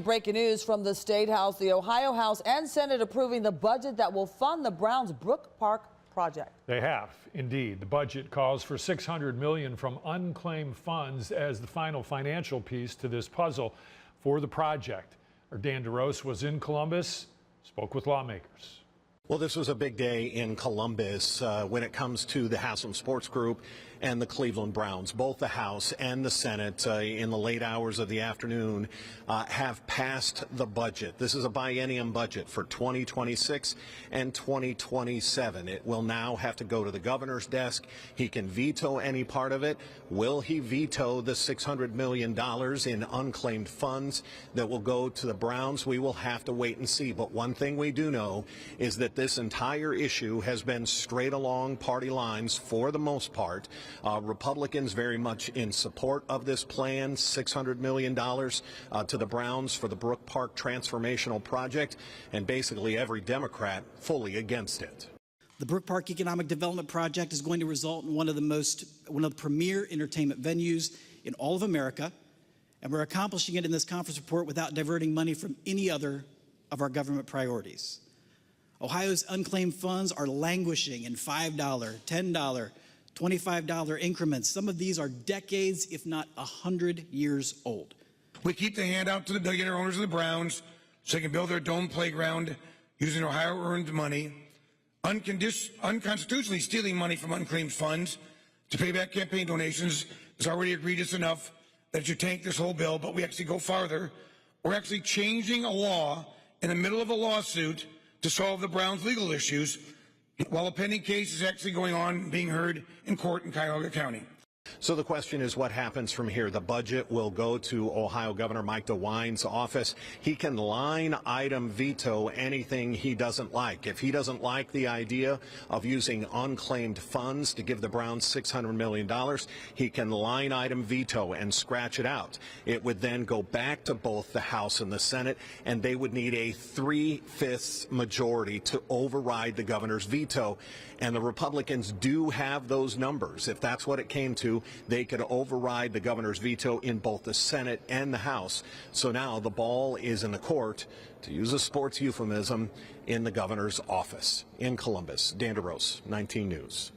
Breaking news from the State House. The Ohio House and Senate approving the budget that will fund the Browns' Brook Park project. They have, indeed. The budget calls for $600 million from unclaimed funds as the final financial piece to this puzzle for the project. Our Dan DeRose was in Columbus, spoke with lawmakers. Well, this was a big day in Columbus when it comes to the Haslam Sports Group and the Cleveland Browns. Both the House and the Senate in the late hours of the afternoon have passed the budget. This is a biennium budget for 2026 and 2027. It will now have to go to the governor's desk. He can veto any part of it. Will he veto the $600 million in unclaimed funds that will go to the Browns? We will have to wait and see. But one thing we do know is that this entire issue has been straight along party lines for the most part. Republicans very much in support of this plan, $600 million to the Browns for the Brook Park transformational project, and basically every Democrat fully against it. The Brook Park Economic Development Project is going to result in one of the premier entertainment venues in all of America, and we're accomplishing it in this conference report without diverting money from any other of our government priorities. Ohio's unclaimed funds are languishing in $5, $10, $25 increments. Some of these are decades, if not 100 years old. We keep the hand out to the billionaire owners of the Browns so they can build their dome playground using Ohio-earned money, unconstitutionally stealing money from unclaimed funds to pay back campaign donations is already egregious enough that it should tank this whole bill, but we actually go farther. We're actually changing a law in the middle of a lawsuit to solve the Browns' legal issues while a pending case is actually going on, being heard in court in Cuyahoga County. So the question is what happens from here. The budget will go to Ohio Governor Mike DeWine's office. He can line item veto anything he doesn't like. If he doesn't like the idea of using unclaimed funds to give the Browns $600 million, he can line item veto and scratch it out. It would then go back to both the House and the Senate, and they would need a 3/5 majority to override the governor's veto. And the Republicans do have those numbers. If that's what it came to, they could override the governor's veto in both the Senate and the House. So now the ball is in the court, to use a sports euphemism, in the governor's office. In Columbus, Dan DeRose, 19 News.